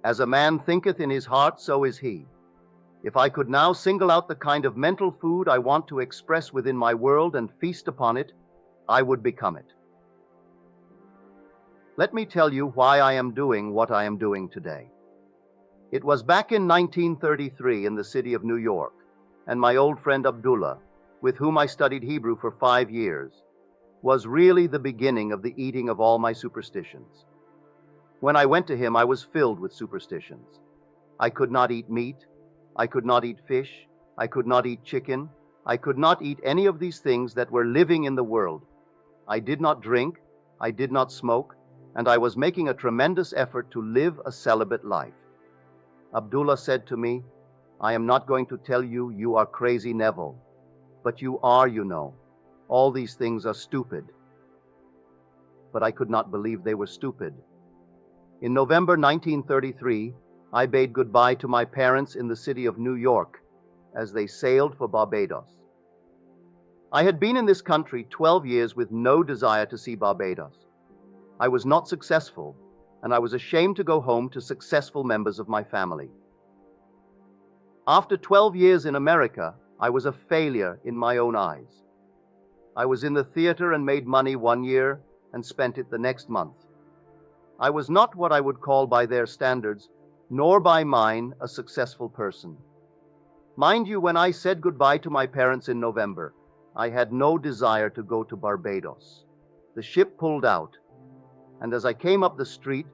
As a man thinketh in his heart, so is he. If I could now single out the kind of mental food I want to express within my world and feast upon it, I would become it. Let me tell you why I am doing what I am doing today. It was back in 1933 in the city of New York, and my old friend Abdullah, with whom I studied Hebrew for 5 years, was really the beginning of the eating of all my superstitions. When I went to him, I was filled with superstitions. I could not eat meat. I could not eat fish. I could not eat chicken. I could not eat any of these things that were living in the world. I did not drink. I did not smoke. And I was making a tremendous effort to live a celibate life. Abdullah said to me, "I am not going to tell you you are crazy, Neville. But you are, you know. All these things are stupid." But I could not believe they were stupid. In November 1933, I bade goodbye to my parents in the city of New York as they sailed for Barbados. I had been in this country 12 years with no desire to see Barbados. I was not successful, and I was ashamed to go home to successful members of my family. After 12 years in America, I was a failure in my own eyes. I was in the theater and made money 1 year and spent it the next month. I was not what I would call by their standards, nor by mine, a successful person. Mind you, when I said goodbye to my parents in November, I had no desire to go to Barbados. The ship pulled out, and as I came up the street,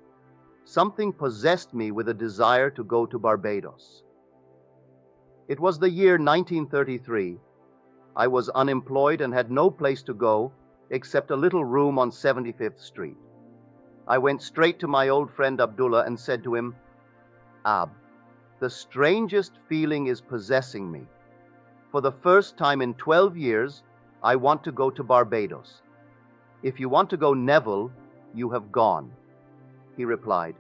something possessed me with a desire to go to Barbados. It was the year 1933. I was unemployed and had no place to go except a little room on 75th Street. I went straight to my old friend Abdullah and said to him, "Ab, the strangest feeling is possessing me. For the first time in 12 years, I want to go to Barbados. If you want to go, Neville, you have gone." He replied.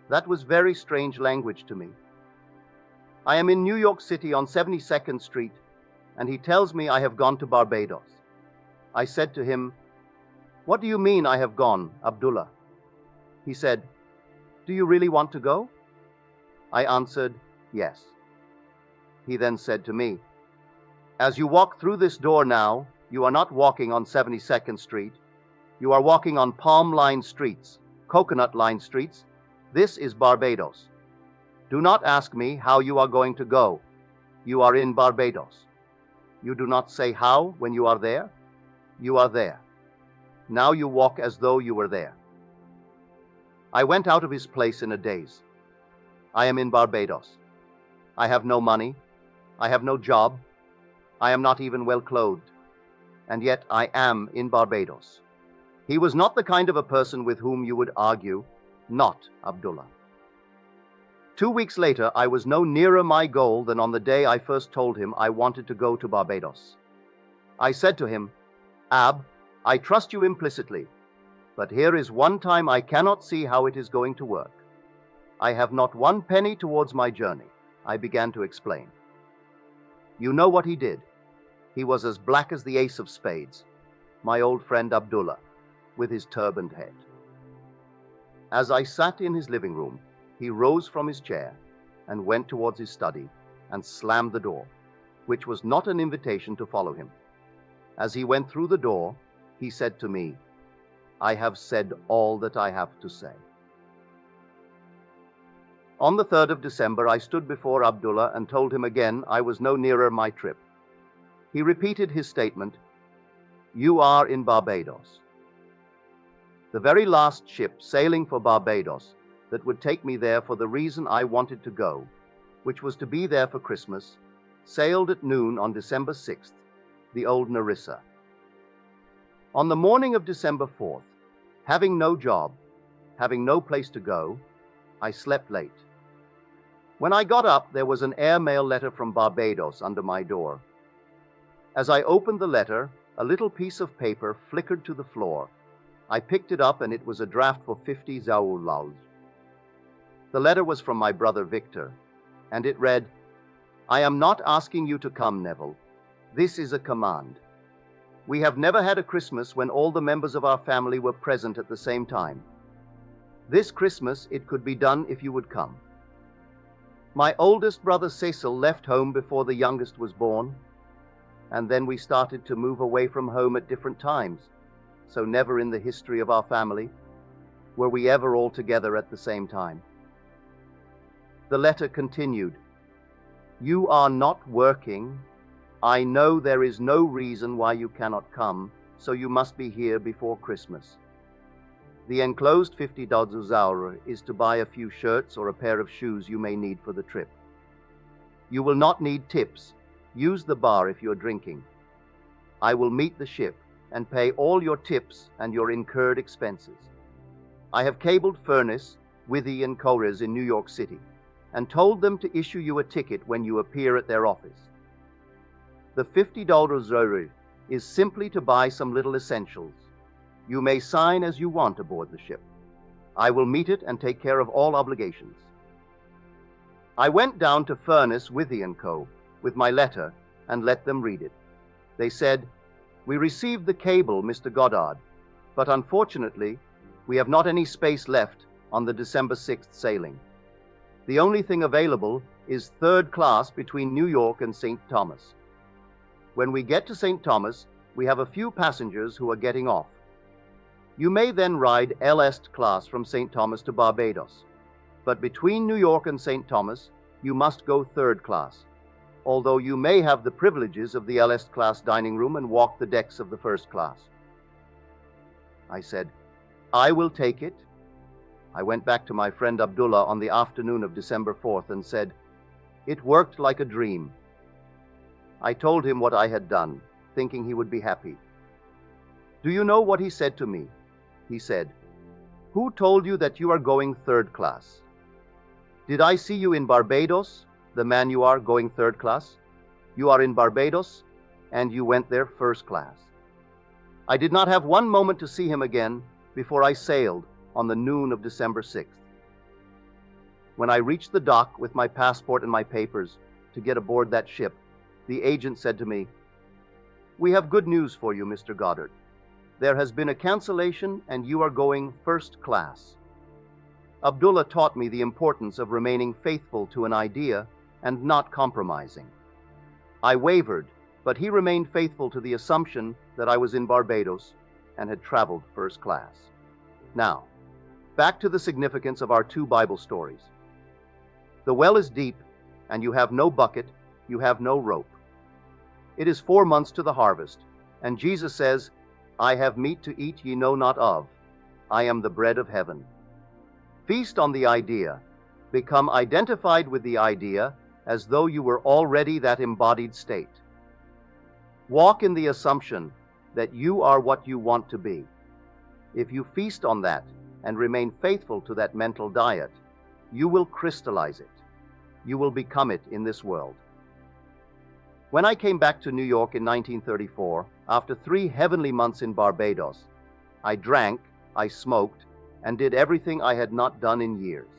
That was very strange language to me. I am in New York City on 72nd Street, and he tells me I have gone to Barbados. I said to him, "What do you mean I have gone, Abdullah?" He said, "Do you really want to go?" I answered, "Yes." He then said to me, "As you walk through this door now, you are not walking on 72nd Street. You are walking on palm-lined streets, coconut-lined streets. This is Barbados. Do not ask me how you are going to go. You are in Barbados. You do not say how when you are there. You are there. Now you walk as though you were there." I went out of his place in a daze. I am in Barbados. I have no money. I have no job. I am not even well clothed. And yet I am in Barbados. He was not the kind of a person with whom you would argue, not Abdullah. 2 weeks later, I was no nearer my goal than on the day I first told him I wanted to go to Barbados. I said to him, "Ab, I trust you implicitly, but here is one time I cannot see how it is going to work. I have not 1 penny towards my journey," I began to explain. You know what he did. He was as black as the ace of spades, my old friend Abdullah, with his turbaned head. As I sat in his living room, he rose from his chair and went towards his study and slammed the door, which was not an invitation to follow him. As he went through the door, he said to me, "I have said all that I have to say." On the 3rd of December, I stood before Abdullah and told him again I was no nearer my trip. He repeated his statement, "You are in Barbados." The very last ship sailing for Barbados that would take me there for the reason I wanted to go, which was to be there for Christmas, sailed at noon on December 6th, the old Narissa. On the morning of December 4th, having no job, having no place to go, I slept late. When I got up, there was an airmail letter from Barbados under my door. As I opened the letter, a little piece of paper flickered to the floor. I picked it up, and it was a draft for 50 zaoulals. The letter was from my brother Victor, and it read, "I am not asking you to come, Neville. This is a command. We have never had a Christmas when all the members of our family were present at the same time. This Christmas it could be done if you would come. My oldest brother Cecil left home before the youngest was born, and then we started to move away from home at different times, so never in the history of our family were we ever all together at the same time. The letter continued, "You are not working. I know there is no reason why you cannot come, so you must be here before Christmas. The enclosed $50 is to buy a few shirts or a pair of shoes you may need for the trip. You will not need tips. Use the bar if you're drinking. I will meet the ship and pay all your tips and your incurred expenses. I have cabled Furnace, Withy, and Kores in New York City and told them to issue you a ticket when you appear at their office. The $50 is simply to buy some little essentials. You may sign as you want aboard the ship. I will meet it and take care of all obligations." I went down to Furnace, Withy & Co. with my letter and let them read it. They said, "We received the cable, Mr. Goddard, but unfortunately, we have not any space left on the December 6th sailing. The only thing available is third class between New York and St. Thomas. When we get to St. Thomas, we have a few passengers who are getting off. You may then ride LS class from St. Thomas to Barbados, but between New York and St. Thomas, you must go third class, although you may have the privileges of the LS class dining room and walk the decks of the first class." I said, "I will take it." I went back to my friend Abdullah on the afternoon of December 4th and said, "It worked like a dream." I told him what I had done, thinking he would be happy. Do you know what he said to me? He said, "Who told you that you are going third class? Did I see you in Barbados, the man you are going third class? You are in Barbados, and you went there first class." I did not have one moment to see him again before I sailed on the noon of December 6th. When I reached the dock with my passport and my papers to get aboard that ship, the agent said to me, "We have good news for you, Mr. Goddard. There has been a cancellation and you are going first class." Abdullah taught me the importance of remaining faithful to an idea and not compromising. I wavered, but he remained faithful to the assumption that I was in Barbados and had traveled first class. Now, back to the significance of our two Bible stories. The well is deep, and you have no bucket, you have no rope. It is 4 months to the harvest, and Jesus says, "I have meat to eat ye know not of. I am the bread of heaven." Feast on the idea. Become identified with the idea as though you were already that embodied state. Walk in the assumption that you are what you want to be. If you feast on that and remain faithful to that mental diet, you will crystallize it. You will become it in this world. When I came back to New York in 1934, after 3 heavenly months in Barbados, I drank, I smoked, and did everything I had not done in years.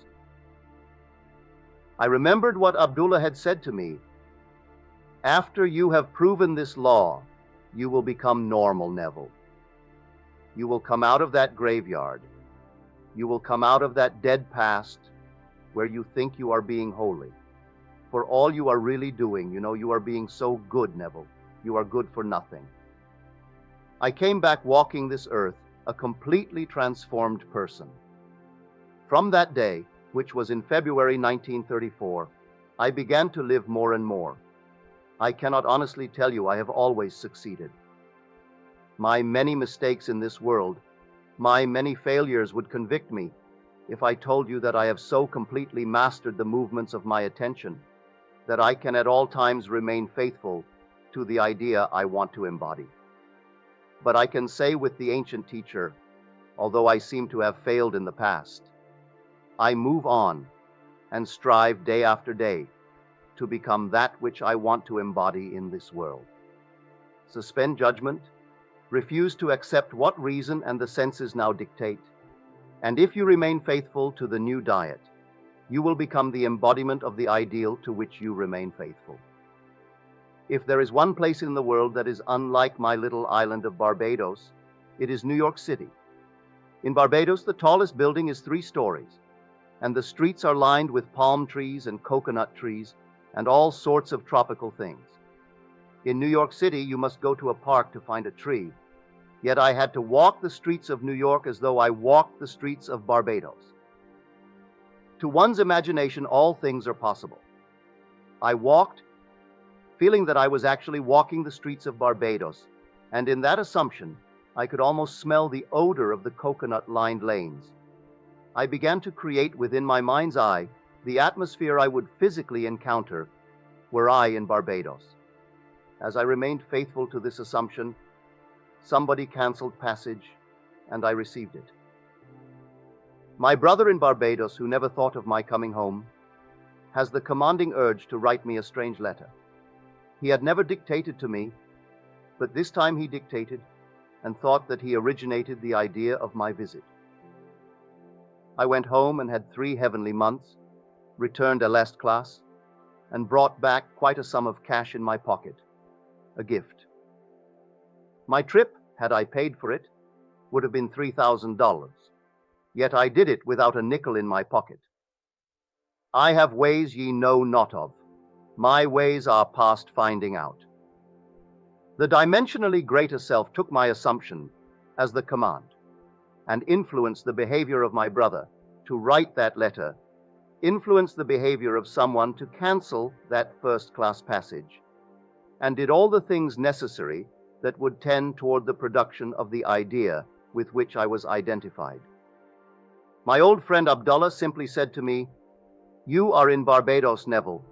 I remembered what Abdullah had said to me. "After you have proven this law, you will become normal, Neville. You will come out of that graveyard. You will come out of that dead past where you think you are being holy. For all you are really doing, you are being so good, Neville. You are good for nothing." I came back walking this earth a completely transformed person. From that day, which was in February 1934, I began to live more and more. I cannot honestly tell you I have always succeeded. My many mistakes in this world, my many failures would convict me if I told you that I have so completely mastered the movements of my attention that I can at all times remain faithful to the idea I want to embody. But I can say with the ancient teacher, although I seem to have failed in the past, I move on and strive day after day to become that which I want to embody in this world. Suspend judgment, refuse to accept what reason and the senses now dictate, and if you remain faithful to the new diet, you will become the embodiment of the ideal to which you remain faithful. If there is one place in the world that is unlike my little island of Barbados, it is New York City. In Barbados, the tallest building is 3 stories, and the streets are lined with palm trees and coconut trees and all sorts of tropical things. In New York City, you must go to a park to find a tree, yet I had to walk the streets of New York as though I walked the streets of Barbados. To one's imagination, all things are possible. I walked, feeling that I was actually walking the streets of Barbados, and in that assumption, I could almost smell the odor of the coconut-lined lanes. I began to create within my mind's eye the atmosphere I would physically encounter were I in Barbados. As I remained faithful to this assumption, somebody canceled passage, and I received it. My brother in Barbados, who never thought of my coming home, has the commanding urge to write me a strange letter. He had never dictated to me, but this time he dictated and thought that he originated the idea of my visit. I went home and had 3 heavenly months, returned a last class, and brought back quite a sum of cash in my pocket, a gift. My trip, had I paid for it, would have been $3,000, yet I did it without a nickel in my pocket. I have ways ye know not of. My ways are past finding out. The dimensionally greater self took my assumption as the command and influenced the behavior of my brother to write that letter, influenced the behavior of someone to cancel that first-class passage, and did all the things necessary that would tend toward the production of the idea with which I was identified. My old friend Abdullah simply said to me, "You are in Barbados, Neville.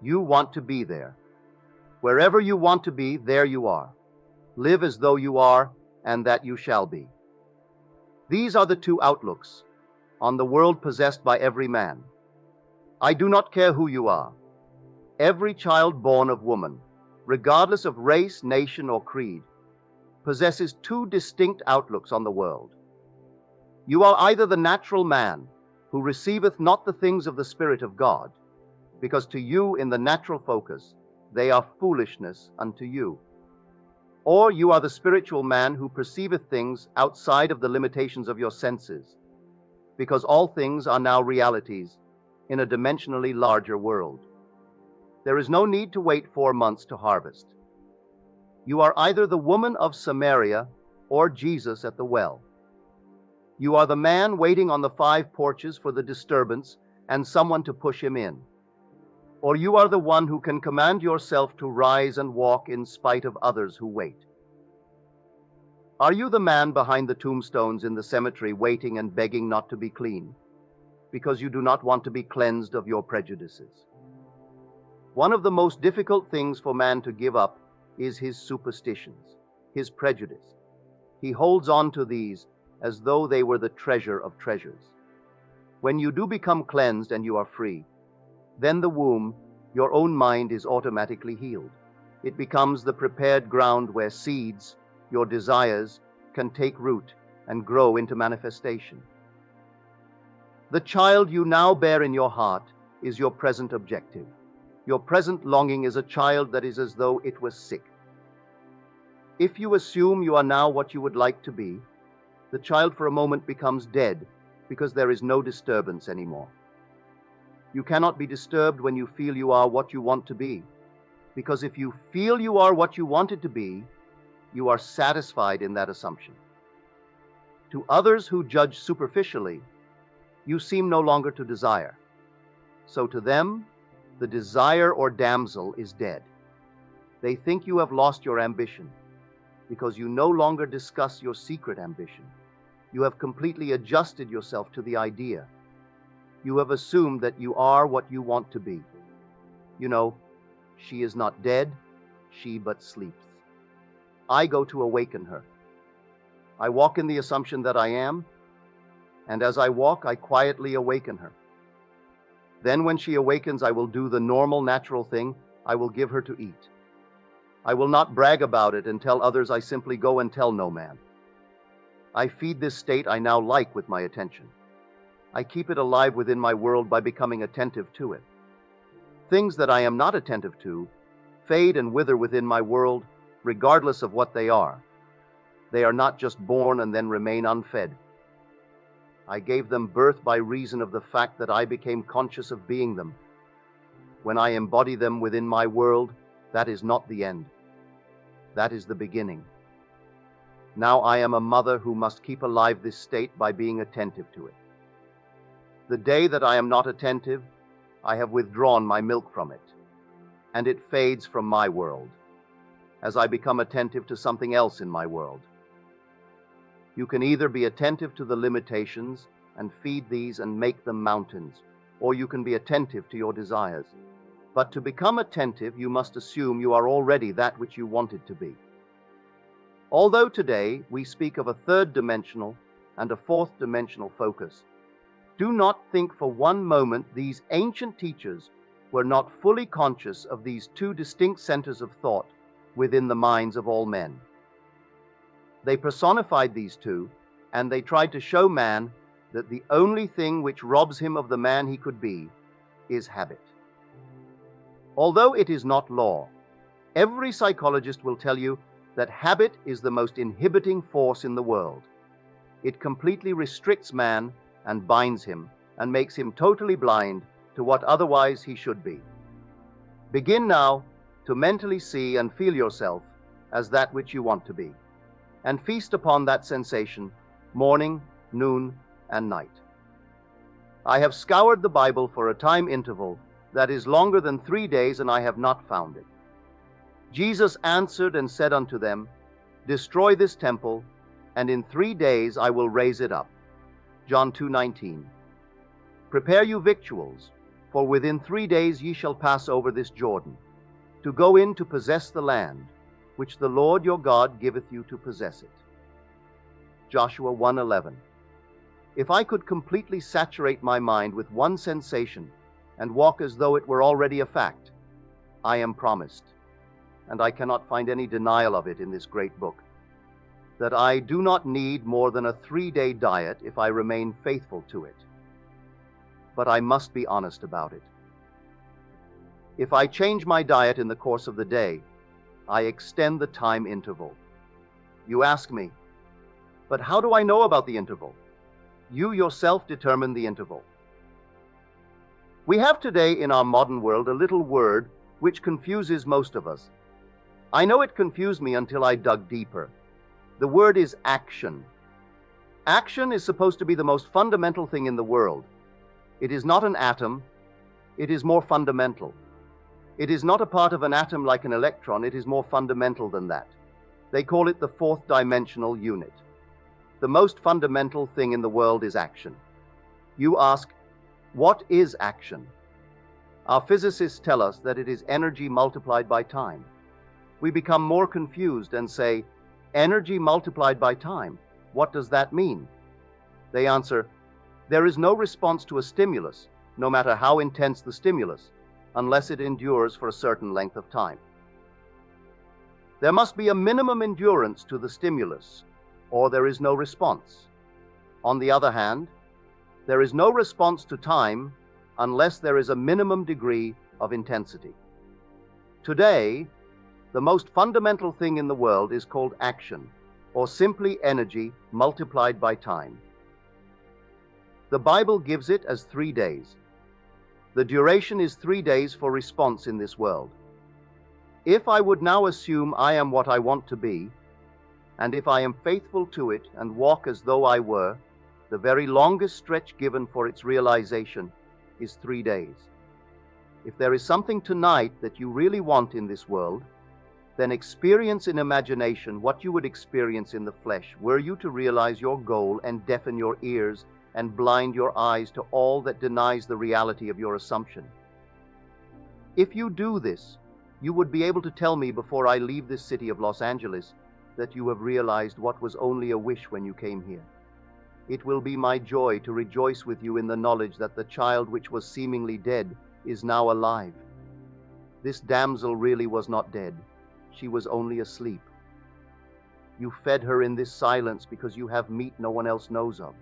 You want to be there. Wherever you want to be, there you are. Live as though you are, and that you shall be." These are the 2 outlooks on the world possessed by every man. I do not care who you are. Every child born of woman, regardless of race, nation, or creed, possesses 2 distinct outlooks on the world. You are either the natural man, who receiveth not the things of the Spirit of God, because to you in the natural focus they are foolishness unto you. Or you are the spiritual man who perceiveth things outside of the limitations of your senses, because all things are now realities in a dimensionally larger world. There is no need to wait 4 months to harvest. You are either the woman of Samaria or Jesus at the well. You are the man waiting on the 5 porches for the disturbance and someone to push him in. Or you are the one who can command yourself to rise and walk in spite of others who wait. Are you the man behind the tombstones in the cemetery waiting and begging not to be clean, because you do not want to be cleansed of your prejudices? One of the most difficult things for man to give up is his superstitions, his prejudice. He holds on to these as though they were the treasure of treasures. When you do become cleansed and you are free, then the womb, your own mind, is automatically healed. It becomes the prepared ground where seeds, your desires, can take root and grow into manifestation. The child you now bear in your heart is your present objective. Your present longing is a child that is as though it was sick. If you assume you are now what you would like to be, the child for a moment becomes dead because there is no disturbance anymore. You cannot be disturbed when you feel you are what you want to be, because if you feel you are what you wanted to be, you are satisfied in that assumption. To others who judge superficially, you seem no longer to desire. So to them, the desire or damsel is dead. They think you have lost your ambition, because you no longer discuss your secret ambition. You have completely adjusted yourself to the idea. You have assumed that you are what you want to be. You know, she is not dead, she but sleeps. I go to awaken her. I walk in the assumption that I am, and as I walk, I quietly awaken her. Then when she awakens, I will do the normal, natural thing. I will give her to eat. I will not brag about it and tell others. I simply go and tell no man. I feed this state I now like with my attention. I keep it alive within my world by becoming attentive to it. Things that I am not attentive to fade and wither within my world, regardless of what they are. They are not just born and then remain unfed. I gave them birth by reason of the fact that I became conscious of being them. When I embody them within my world, that is not the end. That is the beginning. Now I am a mother who must keep alive this state by being attentive to it. The day that I am not attentive, I have withdrawn my milk from it, and it fades from my world, as I become attentive to something else in my world. You can either be attentive to the limitations and feed these and make them mountains, or you can be attentive to your desires. But to become attentive, you must assume you are already that which you wanted to be. Although today we speak of a third-dimensional and a fourth-dimensional focus, do not think for one moment these ancient teachers were not fully conscious of these two distinct centers of thought within the minds of all men. They personified these two, and they tried to show man that the only thing which robs him of the man he could be is habit. Although it is not law, every psychologist will tell you that habit is the most inhibiting force in the world. It completely restricts man and binds him and makes him totally blind to what otherwise he should be. Begin now to mentally see and feel yourself as that which you want to be, and feast upon that sensation morning, noon, and night. I have scoured the Bible for a time interval that is longer than 3 days, and I have not found it. Jesus answered and said unto them, Destroy this temple, and in 3 days I will raise it up. John 2:19. Prepare you victuals, for within 3 days ye shall pass over this Jordan, to go in to possess the land, which the Lord your God giveth you to possess it. Joshua 1:11. If I could completely saturate my mind with one sensation and walk as though it were already a fact, I am promised, and I cannot find any denial of it in this great book, that I do not need more than a 3-day diet if I remain faithful to it. But I must be honest about it. If I change my diet in the course of the day, I extend the time interval. You ask me, but how do I know about the interval? You yourself determine the interval. We have today in our modern world a little word which confuses most of us. I know it confused me until I dug deeper. The word is action. Action is supposed to be the most fundamental thing in the world. It is not an atom. It is more fundamental. It is not a part of an atom like an electron. It is more fundamental than that. They call it the fourth dimensional unit. The most fundamental thing in the world is action. You ask, what is action? Our physicists tell us that it is energy multiplied by time. We become more confused and say, energy multiplied by time, what does that mean? They answer, there is no response to a stimulus, no matter how intense the stimulus, unless it endures for a certain length of time. There must be a minimum endurance to the stimulus, or there is no response. On the other hand, there is no response to time unless there is a minimum degree of intensity. Today, the most fundamental thing in the world is called action, or simply energy multiplied by time. The Bible gives it as 3 days. The duration is 3 days for response in this world. If I would now assume I am what I want to be, and if I am faithful to it and walk as though I were, the very longest stretch given for its realization is 3 days. If there is something tonight that you really want in this world, then experience in imagination what you would experience in the flesh were you to realize your goal and deafen your ears and blind your eyes to all that denies the reality of your assumption. If you do this, you would be able to tell me before I leave this city of Los Angeles that you have realized what was only a wish when you came here. It will be my joy to rejoice with you in the knowledge that the child which was seemingly dead is now alive. This damsel really was not dead. She was only asleep. You fed her in this silence because you have meat no one else knows of.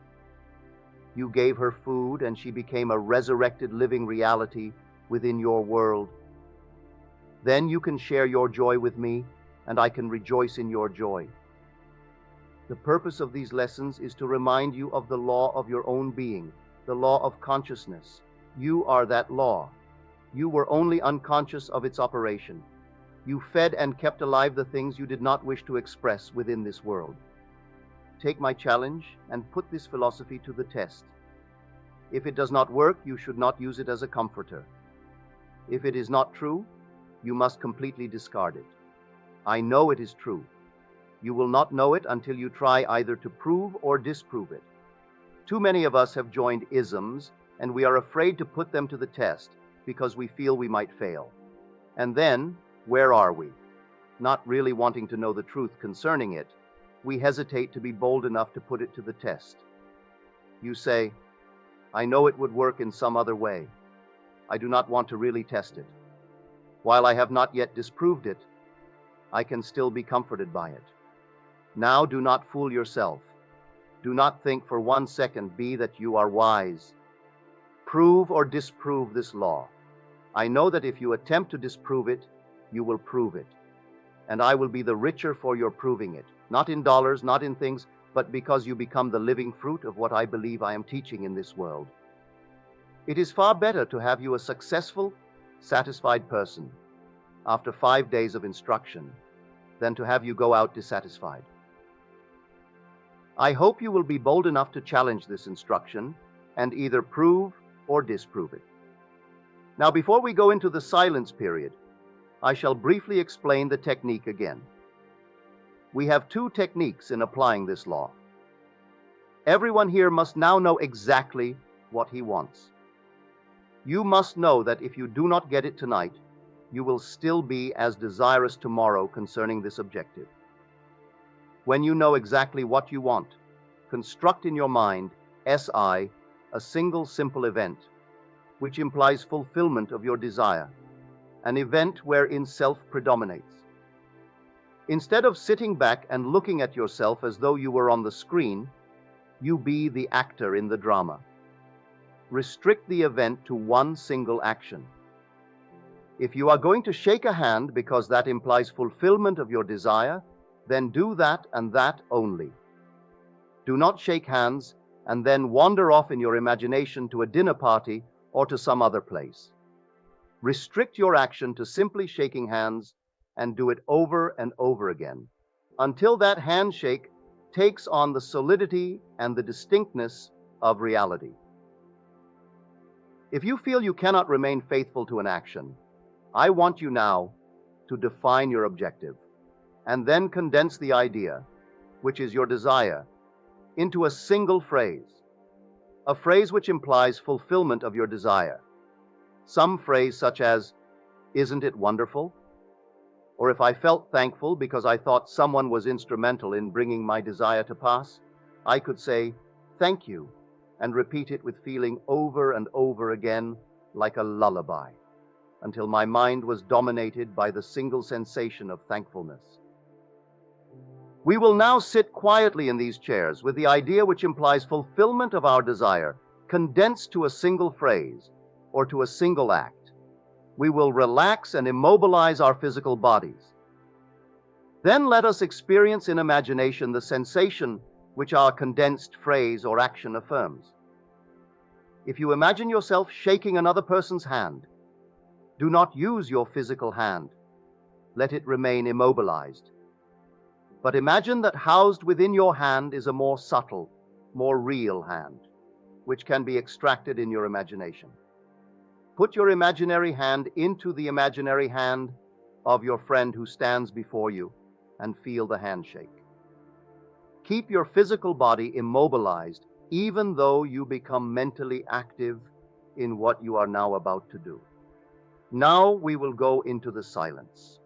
You gave her food, and she became a resurrected living reality within your world. Then you can share your joy with me, and I can rejoice in your joy. The purpose of these lessons is to remind you of the law of your own being, the law of consciousness. You are that law. You were only unconscious of its operation. You fed and kept alive the things you did not wish to express within this world. Take my challenge and put this philosophy to the test. If it does not work, you should not use it as a comforter. If it is not true, you must completely discard it. I know it is true. You will not know it until you try either to prove or disprove it. Too many of us have joined isms, and we are afraid to put them to the test because we feel we might fail. And then, where are we? Not really wanting to know the truth concerning it, we hesitate to be bold enough to put it to the test. You say, I know it would work in some other way. I do not want to really test it. While I have not yet disproved it, I can still be comforted by it. Now do not fool yourself. Do not think for 1 second that you are wise. Prove or disprove this law. I know that if you attempt to disprove it, you will prove it. And I will be the richer for your proving it, not in dollars, not in things, but because you become the living fruit of what I believe I am teaching in this world. It is far better to have you a successful, satisfied person after 5 days of instruction than to have you go out dissatisfied. I hope you will be bold enough to challenge this instruction and either prove or disprove it. Now, before we go into the silence period, I shall briefly explain the technique again. We have 2 techniques in applying this law. Everyone here must now know exactly what he wants. You must know that if you do not get it tonight, you will still be as desirous tomorrow concerning this objective. When you know exactly what you want, construct in your mind, SI, a single simple event, which implies fulfillment of your desire, an event wherein self predominates. Instead of sitting back and looking at yourself as though you were on the screen, you be the actor in the drama. Restrict the event to one single action. If you are going to shake a hand because that implies fulfillment of your desire, then do that and that only. Do not shake hands and then wander off in your imagination to a dinner party or to some other place. Restrict your action to simply shaking hands and do it over and over again until that handshake takes on the solidity and the distinctness of reality. If you feel you cannot remain faithful to an action, I want you now to define your objective and then condense the idea, which is your desire, into a single phrase, a phrase which implies fulfillment of your desire. Some phrase such as, "Isn't it wonderful?" Or if I felt thankful because I thought someone was instrumental in bringing my desire to pass, I could say, "Thank you," and repeat it with feeling over and over again like a lullaby, until my mind was dominated by the single sensation of thankfulness. We will now sit quietly in these chairs with the idea which implies fulfillment of our desire, condensed to a single phrase or to a single act. We will relax and immobilize our physical bodies. Then let us experience in imagination the sensation which our condensed phrase or action affirms. If you imagine yourself shaking another person's hand, do not use your physical hand. Let it remain immobilized. But imagine that housed within your hand is a more subtle, more real hand, which can be extracted in your imagination. Put your imaginary hand into the imaginary hand of your friend who stands before you and feel the handshake. Keep your physical body immobilized, even though you become mentally active in what you are now about to do. Now we will go into the silence.